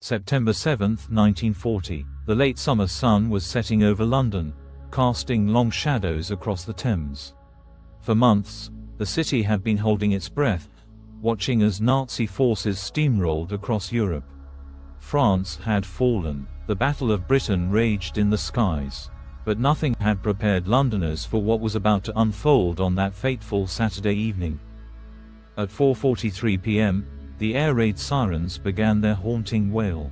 September 7, 1940. The late summer sun was setting over London, casting long shadows across the Thames. For months, the city had been holding its breath, watching as Nazi forces steamrolled across Europe. France had fallen, the Battle of Britain raged in the skies. But nothing had prepared Londoners for what was about to unfold on that fateful Saturday evening. At 4:43 p.m., the air raid sirens began their haunting wail.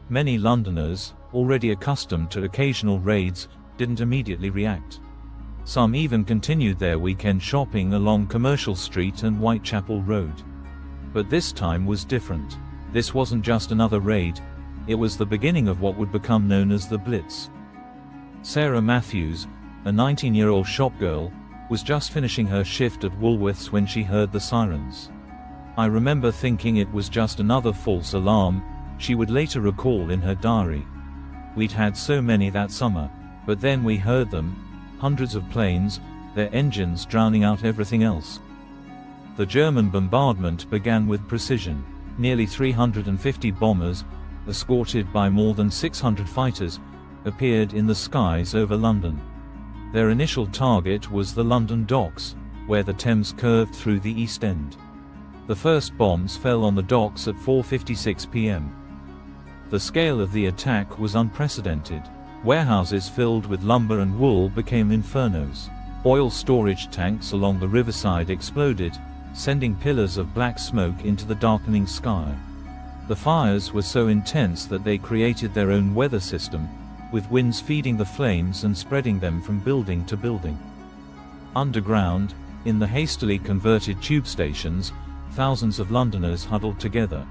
Many Londoners, already accustomed to occasional raids, didn't immediately react. Some even continued their weekend shopping along Commercial Street and Whitechapel Road. But this time was different. This wasn't just another raid, it was the beginning of what would become known as the Blitz. Sarah Matthews, a 19-year-old shopgirl, was just finishing her shift at Woolworths when she heard the sirens. "I remember thinking it was just another false alarm," she would later recall in her diary. "We'd had so many that summer, but then we heard them, hundreds of planes, their engines drowning out everything else." The German bombardment began with precision. Nearly 350 bombers, escorted by more than 600 fighters, appeared in the skies over London. Their initial target was the London docks, where the Thames curved through the East End. The first bombs fell on the docks at 4:56 p.m. The scale of the attack was unprecedented. Warehouses filled with lumber and wool became infernos. Oil storage tanks along the riverside exploded, sending pillars of black smoke into the darkening sky. The fires were so intense that they created their own weather system, with winds feeding the flames and spreading them from building to building. Underground, in the hastily converted tube stations, thousands of Londoners huddled together.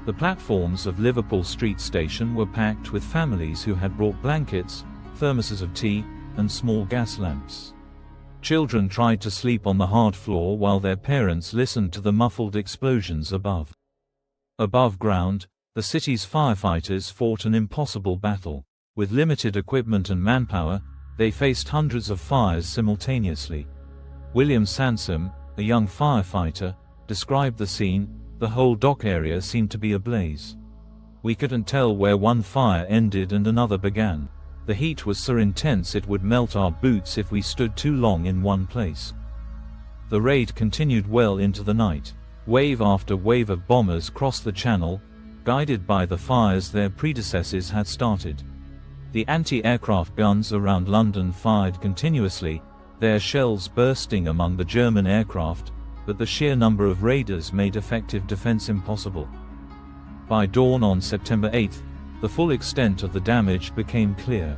The platforms of Liverpool Street Station were packed with families who had brought blankets, thermoses of tea, and small gas lamps. Children tried to sleep on the hard floor while their parents listened to the muffled explosions above. Above ground, the city's firefighters fought an impossible battle. With limited equipment and manpower, they faced hundreds of fires simultaneously. William Sansom, a young firefighter, described the scene. "The whole dock area seemed to be ablaze. We couldn't tell where one fire ended and another began. The heat was so intense it would melt our boots if we stood too long in one place." The raid continued well into the night. Wave after wave of bombers crossed the Channel, guided by the fires their predecessors had started. The anti-aircraft guns around London fired continuously, their shells bursting among the German aircraft, but the sheer number of raiders made effective defense impossible. By dawn on September 8, the full extent of the damage became clear.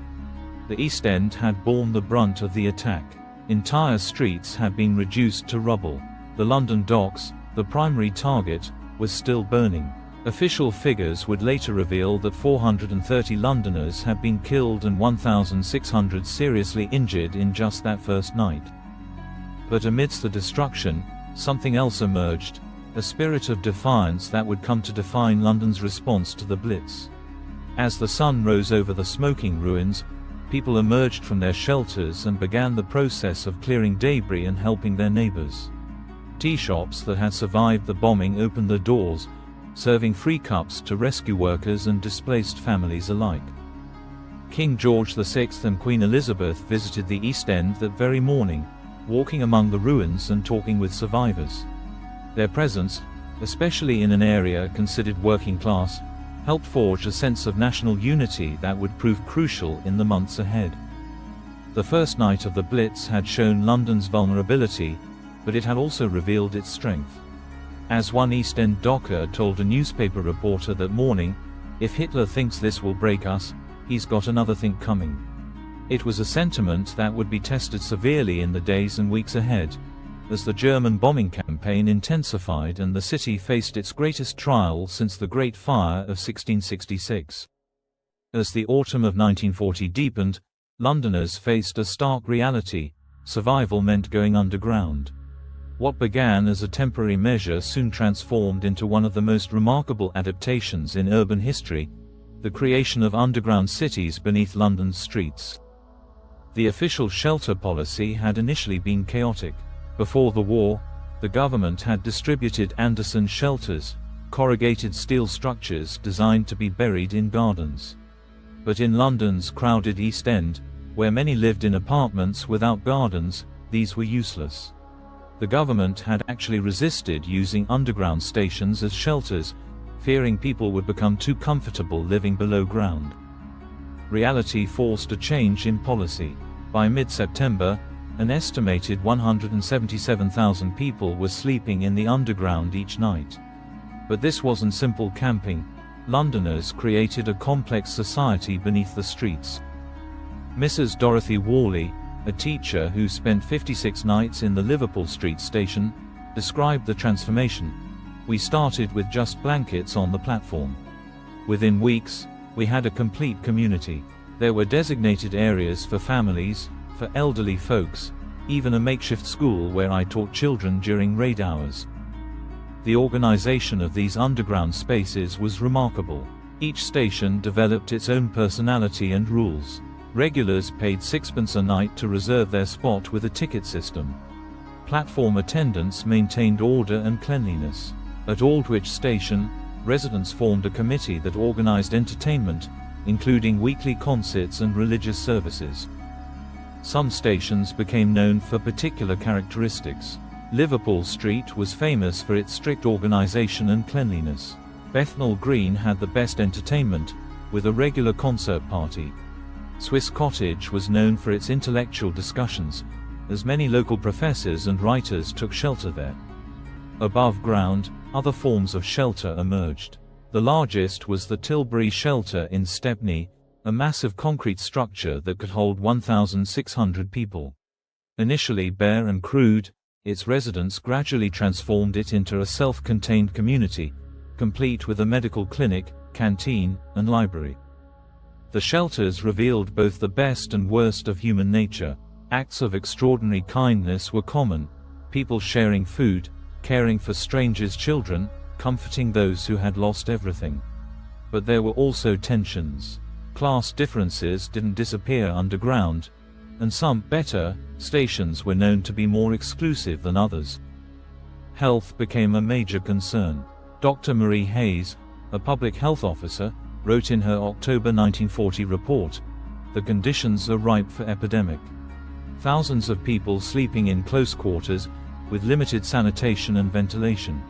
The East End had borne the brunt of the attack. Entire streets had been reduced to rubble. The London docks, the primary target, was still burning. Official figures would later reveal that 430 Londoners had been killed and 1,600 seriously injured in just that first night. But amidst the destruction, something else emerged, a spirit of defiance that would come to define London's response to the Blitz. As the sun rose over the smoking ruins, people emerged from their shelters and began the process of clearing debris and helping their neighbors. Tea shops that had survived the bombing opened their doors, serving free cups to rescue workers and displaced families alike. King George VI and Queen Elizabeth visited the East End that very morning, walking among the ruins and talking with survivors. Their presence, especially in an area considered working class, helped forge a sense of national unity that would prove crucial in the months ahead. The first night of the Blitz had shown London's vulnerability, but it had also revealed its strength. As one East End docker told a newspaper reporter that morning, "If Hitler thinks this will break us, he's got another thing coming." It was a sentiment that would be tested severely in the days and weeks ahead, as the German bombing campaign intensified and the city faced its greatest trial since the Great Fire of 1666. As the autumn of 1940 deepened, Londoners faced a stark reality: survival meant going underground. What began as a temporary measure soon transformed into one of the most remarkable adaptations in urban history: the creation of underground cities beneath London's streets. The official shelter policy had initially been chaotic. Before the war, the government had distributed Anderson shelters, corrugated steel structures designed to be buried in gardens. But in London's crowded East End, where many lived in apartments without gardens, these were useless. The government had actually resisted using underground stations as shelters, fearing people would become too comfortable living below ground. Reality forced a change in policy. By mid-September, an estimated 177,000 people were sleeping in the underground each night. But this wasn't simple camping. Londoners created a complex society beneath the streets. Mrs. Dorothy Worley, a teacher who spent 56 nights in the Liverpool Street station, described the transformation. "We started with just blankets on the platform. Within weeks, we had a complete community. There were designated areas for families, for elderly folks, even a makeshift school where I taught children during raid hours." The organization of these underground spaces was remarkable. Each station developed its own personality and rules. Regulars paid sixpence a night to reserve their spot with a ticket system. Platform attendants maintained order and cleanliness. At Aldwych Station, residents formed a committee that organized entertainment, including weekly concerts and religious services. Some stations became known for particular characteristics. Liverpool Street was famous for its strict organization and cleanliness. Bethnal Green had the best entertainment, with a regular concert party. Swiss Cottage was known for its intellectual discussions, as many local professors and writers took shelter there. Above ground, other forms of shelter emerged. The largest was the Tilbury Shelter in Stepney, a massive concrete structure that could hold 1,600 people. Initially bare and crude, its residents gradually transformed it into a self-contained community, complete with a medical clinic, canteen, and library. The shelters revealed both the best and worst of human nature. Acts of extraordinary kindness were common, people sharing food, caring for strangers' children, comforting those who had lost everything. But there were also tensions. Class differences didn't disappear underground, and some better stations were known to be more exclusive than others. Health became a major concern. Dr. Marie Hayes, a public health officer, wrote in her October 1940 report, "The conditions are ripe for epidemic. Thousands of people sleeping in close quarters, with limited sanitation and ventilation."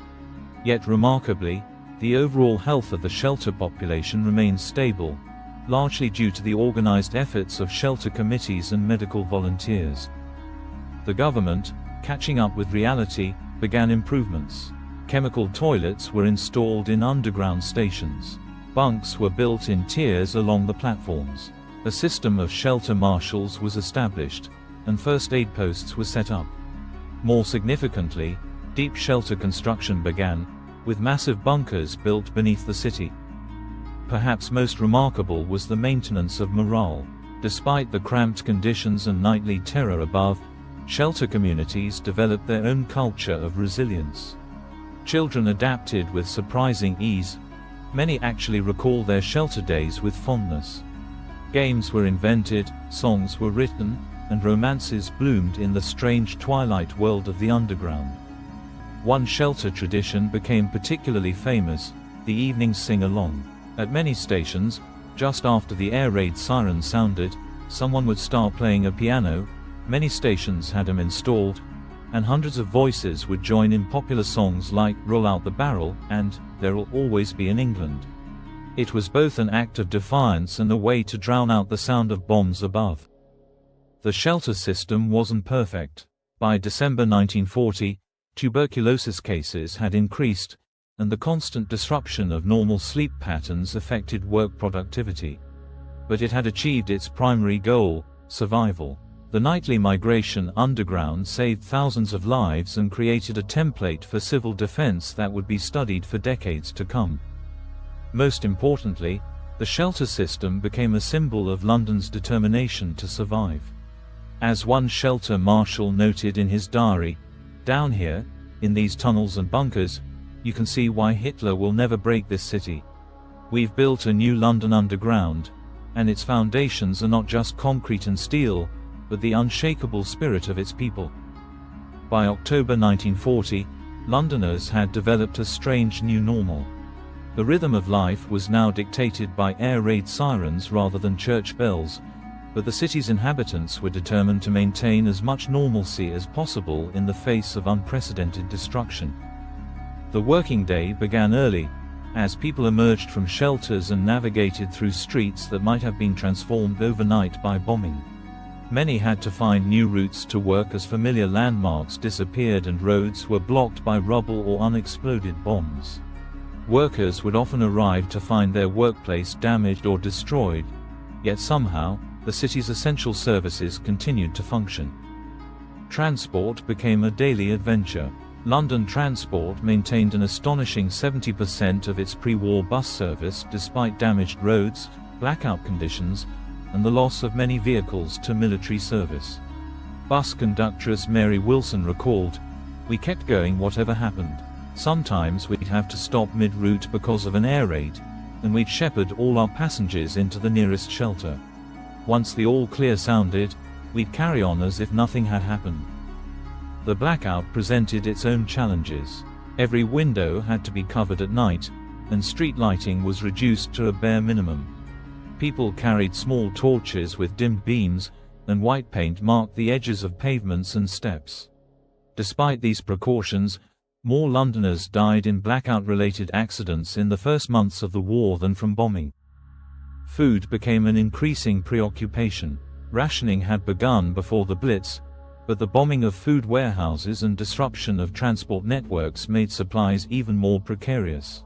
Yet remarkably, the overall health of the shelter population remained stable, largely due to the organized efforts of shelter committees and medical volunteers. The government, catching up with reality, began improvements. Chemical toilets were installed in underground stations. Bunks were built in tiers along the platforms. A system of shelter marshals was established, and first aid posts were set up. More significantly, deep shelter construction began, with massive bunkers built beneath the city. Perhaps most remarkable was the maintenance of morale. Despite the cramped conditions and nightly terror above, shelter communities developed their own culture of resilience. Children adapted with surprising ease. Many actually recall their shelter days with fondness. Games were invented, songs were written, and romances bloomed in the strange twilight world of the underground. One shelter tradition became particularly famous: the evening sing-along. At many stations, just after the air raid siren sounded, someone would start playing a piano. Many stations had them installed, and hundreds of voices would join in popular songs like "Roll Out the Barrel" and "There'll Always Be an England." It was both an act of defiance and a way to drown out the sound of bombs above. The shelter system wasn't perfect. By December 1940, tuberculosis cases had increased, and the constant disruption of normal sleep patterns affected work productivity. But it had achieved its primary goal: survival. The nightly migration underground saved thousands of lives and created a template for civil defense that would be studied for decades to come. Most importantly, the shelter system became a symbol of London's determination to survive. As one shelter marshal noted in his diary, "Down here, in these tunnels and bunkers, you can see why Hitler will never break this city. We've built a new London underground, and its foundations are not just concrete and steel, but the unshakable spirit of its people." By October 1940, Londoners had developed a strange new normal. The rhythm of life was now dictated by air raid sirens rather than church bells, but the city's inhabitants were determined to maintain as much normalcy as possible in the face of unprecedented destruction. The working day began early, as people emerged from shelters and navigated through streets that might have been transformed overnight by bombing. Many had to find new routes to work as familiar landmarks disappeared and roads were blocked by rubble or unexploded bombs. Workers would often arrive to find their workplace damaged or destroyed, yet somehow, the city's essential services continued to function. Transport became a daily adventure. London Transport maintained an astonishing 70% of its pre-war bus service despite damaged roads, blackout conditions, and the loss of many vehicles to military service. Bus conductress Mary Wilson recalled, "We kept going whatever happened. Sometimes we'd have to stop mid-route because of an air raid, and we'd shepherd all our passengers into the nearest shelter. Once the all clear sounded, we'd carry on as if nothing had happened." The blackout presented its own challenges. Every window had to be covered at night, and street lighting was reduced to a bare minimum. People carried small torches with dimmed beams, and white paint marked the edges of pavements and steps. Despite these precautions, more Londoners died in blackout-related accidents in the first months of the war than from bombing. Food became an increasing preoccupation. Rationing had begun before the Blitz, but the bombing of food warehouses and disruption of transport networks made supplies even more precarious.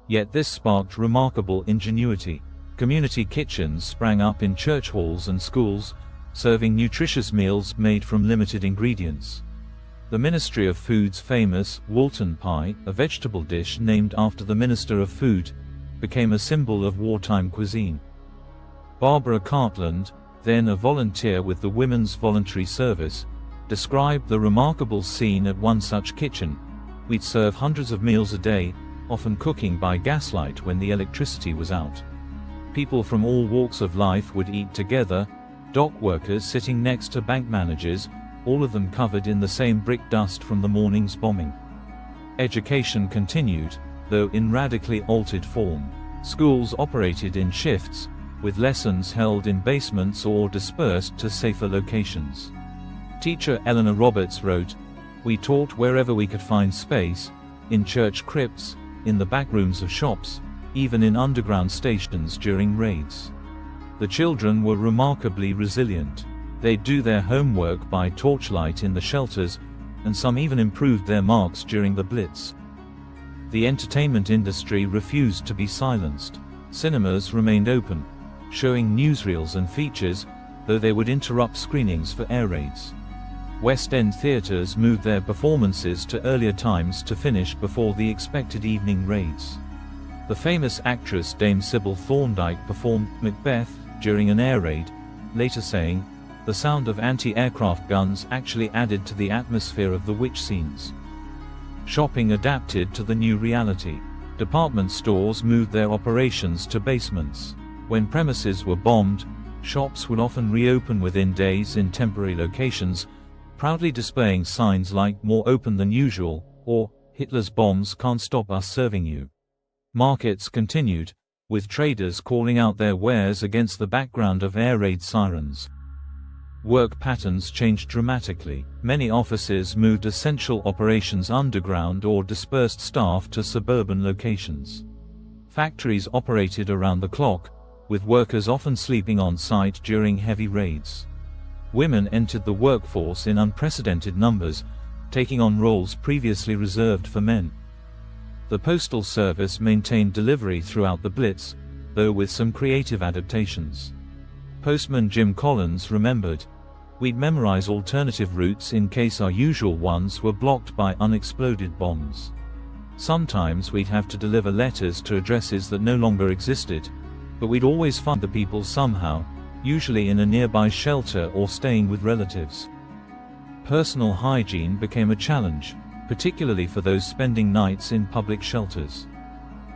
Yet this sparked remarkable ingenuity. Community kitchens sprang up in church halls and schools, serving nutritious meals made from limited ingredients. The Ministry of Food's famous Walton pie, a vegetable dish named after the Minister of Food, became a symbol of wartime cuisine. Barbara Cartland, then a volunteer with the Women's Voluntary Service, described the remarkable scene at one such kitchen. "We'd serve hundreds of meals a day, often cooking by gaslight when the electricity was out. People from all walks of life would eat together, dock workers sitting next to bank managers, all of them covered in the same brick dust from the morning's bombing." Education continued, though in radically altered form. Schools operated in shifts, with lessons held in basements or dispersed to safer locations. Teacher Eleanor Roberts wrote, "We taught wherever we could find space, in church crypts, in the back rooms of shops, even in underground stations during raids." The children were remarkably resilient. They'd do their homework by torchlight in the shelters, and some even improved their marks during the Blitz. The entertainment industry refused to be silenced. Cinemas remained open, showing newsreels and features, though they would interrupt screenings for air raids. West End theatres moved their performances to earlier times to finish before the expected evening raids. The famous actress Dame Sybil Thorndike performed Macbeth during an air raid, later saying, "The sound of anti-aircraft guns actually added to the atmosphere of the witch scenes." Shopping adapted to the new reality. Department stores moved their operations to basements. When premises were bombed, shops would often reopen within days in temporary locations, proudly displaying signs like "more open than usual" or "Hitler's bombs can't stop us serving you." Markets continued, with traders calling out their wares against the background of air raid sirens. Work patterns changed dramatically. Many offices moved essential operations underground or dispersed staff to suburban locations. Factories operated around the clock, with workers often sleeping on site during heavy raids. Women entered the workforce in unprecedented numbers, taking on roles previously reserved for men. The Postal Service maintained delivery throughout the Blitz, though with some creative adaptations. Postman Jim Collins remembered, "We'd memorize alternative routes in case our usual ones were blocked by unexploded bombs. Sometimes we'd have to deliver letters to addresses that no longer existed, but we'd always find the people somehow, usually in a nearby shelter or staying with relatives." Personal hygiene became a challenge, particularly for those spending nights in public shelters.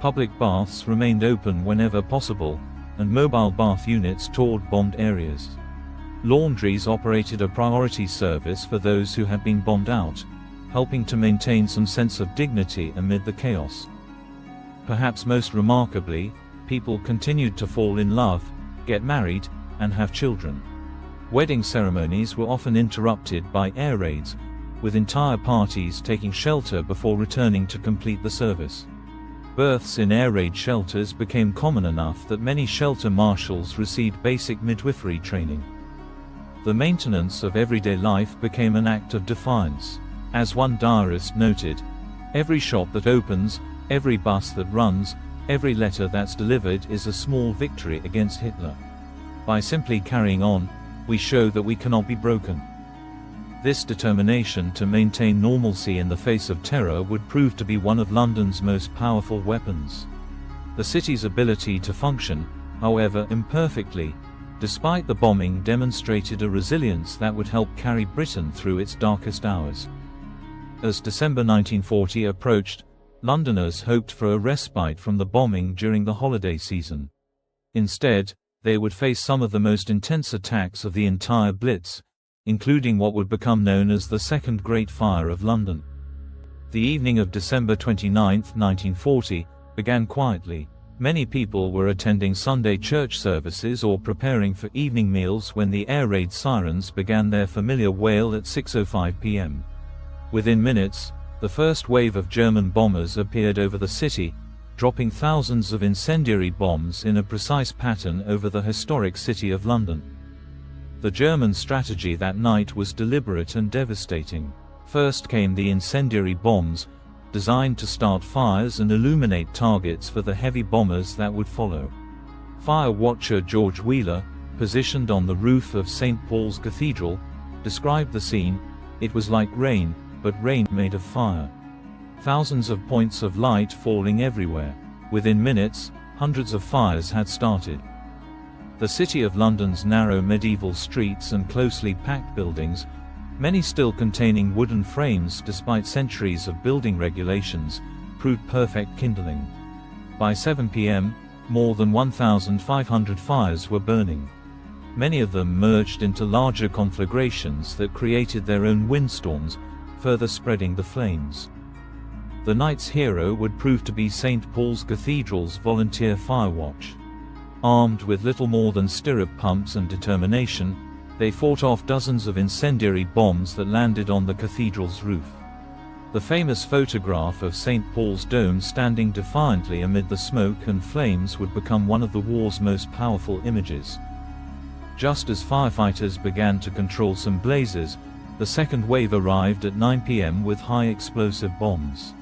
Public baths remained open whenever possible, and mobile bath units toured bombed areas. Laundries operated a priority service for those who had been bombed out. helping to maintain some sense of dignity amid the chaos. Perhaps most remarkably, people continued to fall in love, get married, and have children. Wedding ceremonies were often interrupted by air raids, with entire parties taking shelter before returning to complete the service. Births in air raid shelters became common enough that many shelter marshals received basic midwifery training. The maintenance of everyday life became an act of defiance. As one diarist noted, "Every shop that opens, every bus that runs, every letter that's delivered is a small victory against Hitler. By simply carrying on, we show that we cannot be broken." This determination to maintain normalcy in the face of terror would prove to be one of London's most powerful weapons. The city's ability to function, however imperfectly, despite the bombing, demonstrated a resilience that would help carry Britain through its darkest hours. As December 1940 approached, Londoners hoped for a respite from the bombing during the holiday season. Instead, they would face some of the most intense attacks of the entire Blitz, including what would become known as the Second Great Fire of London. The evening of December 29, 1940, began quietly. Many people were attending Sunday church services or preparing for evening meals when the air raid sirens began their familiar wail at 6:05 p.m. Within minutes, the first wave of German bombers appeared over the city, dropping thousands of incendiary bombs in a precise pattern over the historic city of London. The German strategy that night was deliberate and devastating. First came the incendiary bombs, designed to start fires and illuminate targets for the heavy bombers that would follow. Fire watcher George Wheeler, positioned on the roof of St. Paul's Cathedral, described the scene. "It was like rain, but rain made of fire. Thousands of points of light falling everywhere. Within minutes, hundreds of fires had started." The City of London's narrow medieval streets and closely packed buildings, many still containing wooden frames despite centuries of building regulations, proved perfect kindling. By 7 p.m., more than 1,500 fires were burning. Many of them merged into larger conflagrations that created their own windstorms, further spreading the flames. The night's hero would prove to be St. Paul's Cathedral's volunteer fire watch. Armed with little more than stirrup pumps and determination, they fought off dozens of incendiary bombs that landed on the cathedral's roof. The famous photograph of St. Paul's Dome standing defiantly amid the smoke and flames would become one of the war's most powerful images. Just as firefighters began to control some blazes, the second wave arrived at 9 p.m. with high explosive bombs.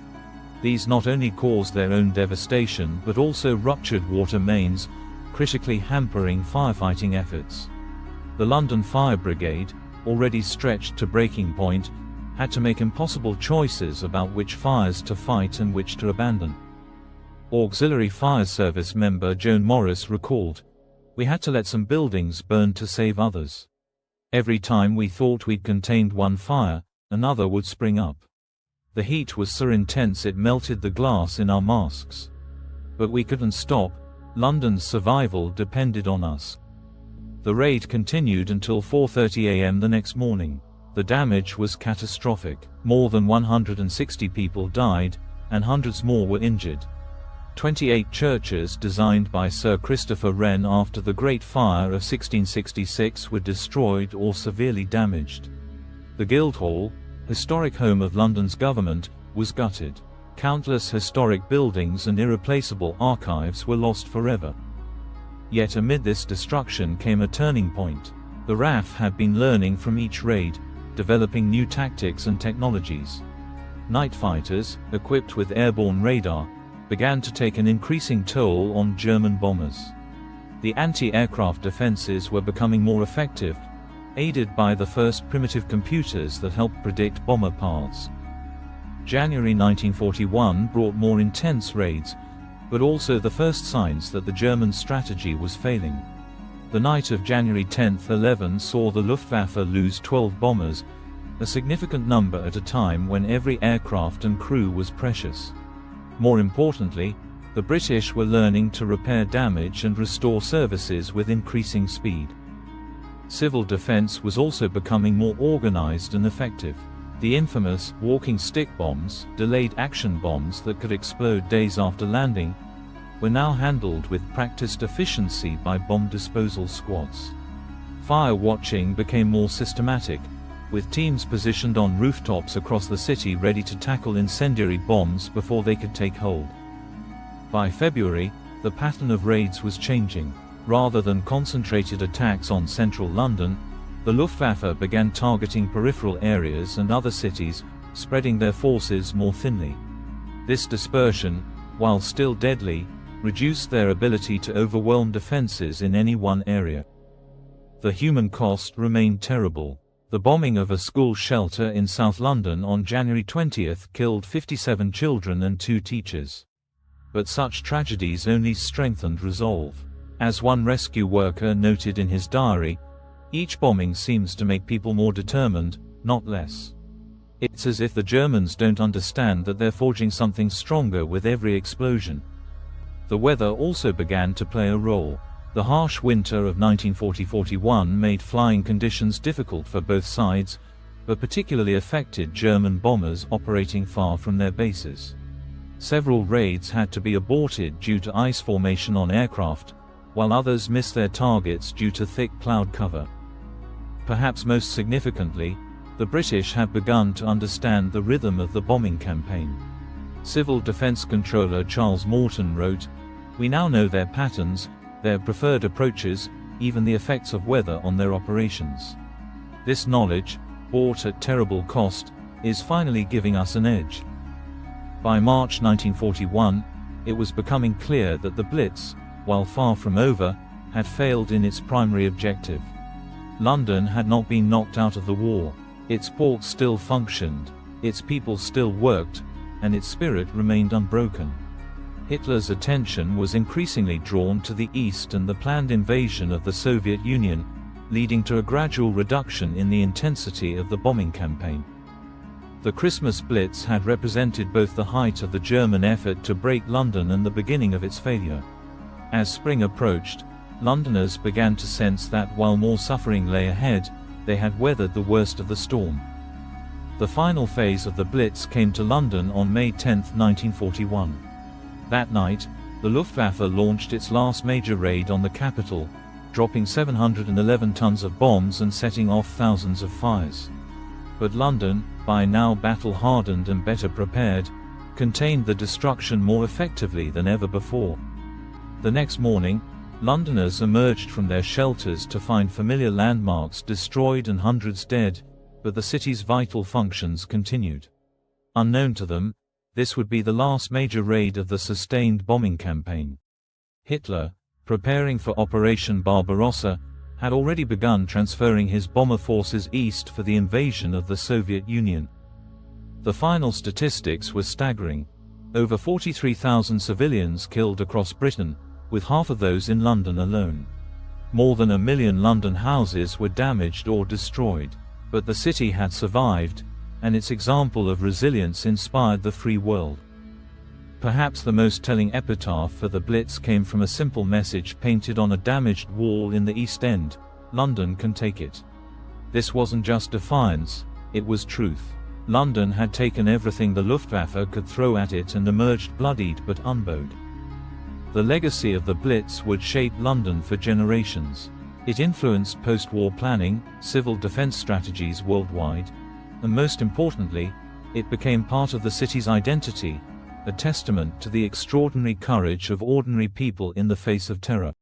These not only caused their own devastation but also ruptured water mains, critically hampering firefighting efforts. The London Fire Brigade, already stretched to breaking point, had to make impossible choices about which fires to fight and which to abandon. Auxiliary Fire Service member Joan Morris recalled, "We had to let some buildings burn to save others. Every time we thought we'd contained one fire, another would spring up. The heat was so intense it melted the glass in our masks. But we couldn't stop. London's survival depended on us." The raid continued until 4:30 a.m. the next morning. The damage was catastrophic. More than 160 people died, and hundreds more were injured. 28 churches designed by Sir Christopher Wren after the Great Fire of 1666 were destroyed or severely damaged. The Guildhall, historic home of London's government, was gutted. Countless historic buildings and irreplaceable archives were lost forever. Yet amid this destruction came a turning point. The RAF had been learning from each raid, developing new tactics and technologies. Night fighters, equipped with airborne radar, began to take an increasing toll on German bombers. The anti-aircraft defenses were becoming more effective, aided by the first primitive computers that helped predict bomber paths. January 1941 brought more intense raids, but also the first signs that the German strategy was failing. The night of January 10-11 saw the Luftwaffe lose 12 bombers, a significant number at a time when every aircraft and crew was precious. More importantly, the British were learning to repair damage and restore services with increasing speed. Civil defense was also becoming more organized and effective. The infamous walking stick bombs, delayed action bombs that could explode days after landing, were now handled with practiced efficiency by bomb disposal squads. Fire watching became more systematic, with teams positioned on rooftops across the city ready to tackle incendiary bombs before they could take hold. By February, the pattern of raids was changing. Rather than concentrated attacks on central London, the Luftwaffe began targeting peripheral areas and other cities, spreading their forces more thinly. This dispersion, while still deadly, reduced their ability to overwhelm defenses in any one area. The human cost remained terrible. The bombing of a school shelter in South London on January 20th killed 57 children and 2 teachers. But such tragedies only strengthened resolve. As one rescue worker noted in his diary, each bombing seems to make people more determined, not less. It's as if the Germans don't understand that they're forging something stronger with every explosion. The weather also began to play a role. The harsh winter of 1940-41 made flying conditions difficult for both sides, but particularly affected German bombers operating far from their bases. Several raids had to be aborted due to ice formation on aircraft, while others missed their targets due to thick cloud cover. Perhaps most significantly, the British had begun to understand the rhythm of the bombing campaign. Civil Defence Controller Charles Morton wrote, "We now know their patterns, their preferred approaches, even the effects of weather on their operations. This knowledge, bought at terrible cost, is finally giving us an edge." By March 1941, it was becoming clear that the Blitz, while far from over, had failed in its primary objective. London had not been knocked out of the war. Its ports still functioned, its people still worked, and its spirit remained unbroken. Hitler's attention was increasingly drawn to the east and the planned invasion of the Soviet Union, leading to a gradual reduction in the intensity of the bombing campaign. The Christmas Blitz had represented both the height of the German effort to break London and the beginning of its failure. As spring approached, Londoners began to sense that while more suffering lay ahead, they had weathered the worst of the storm. The final phase of the Blitz came to London on May 10, 1941. That night, the Luftwaffe launched its last major raid on the capital, dropping 711 tons of bombs and setting off thousands of fires. But London, by now battle-hardened and better prepared, contained the destruction more effectively than ever before. The next morning, Londoners emerged from their shelters to find familiar landmarks destroyed and hundreds dead, but the city's vital functions continued. Unknown to them, this would be the last major raid of the sustained bombing campaign. Hitler, preparing for Operation Barbarossa, had already begun transferring his bomber forces east for the invasion of the Soviet Union. The final statistics were staggering. Over 43,000 civilians killed across Britain, with half of those in London alone. More than 1 million London houses were damaged or destroyed. But the city had survived, and its example of resilience inspired the free world. Perhaps the most telling epitaph for the Blitz came from a simple message painted on a damaged wall in the East End: "London can take it." This wasn't just defiance, it was truth. London had taken everything the Luftwaffe could throw at it and emerged bloodied but unbowed. The legacy of the Blitz would shape London for generations. It influenced post-war planning, civil defense strategies worldwide, and most importantly, it became part of the city's identity, a testament to the extraordinary courage of ordinary people in the face of terror.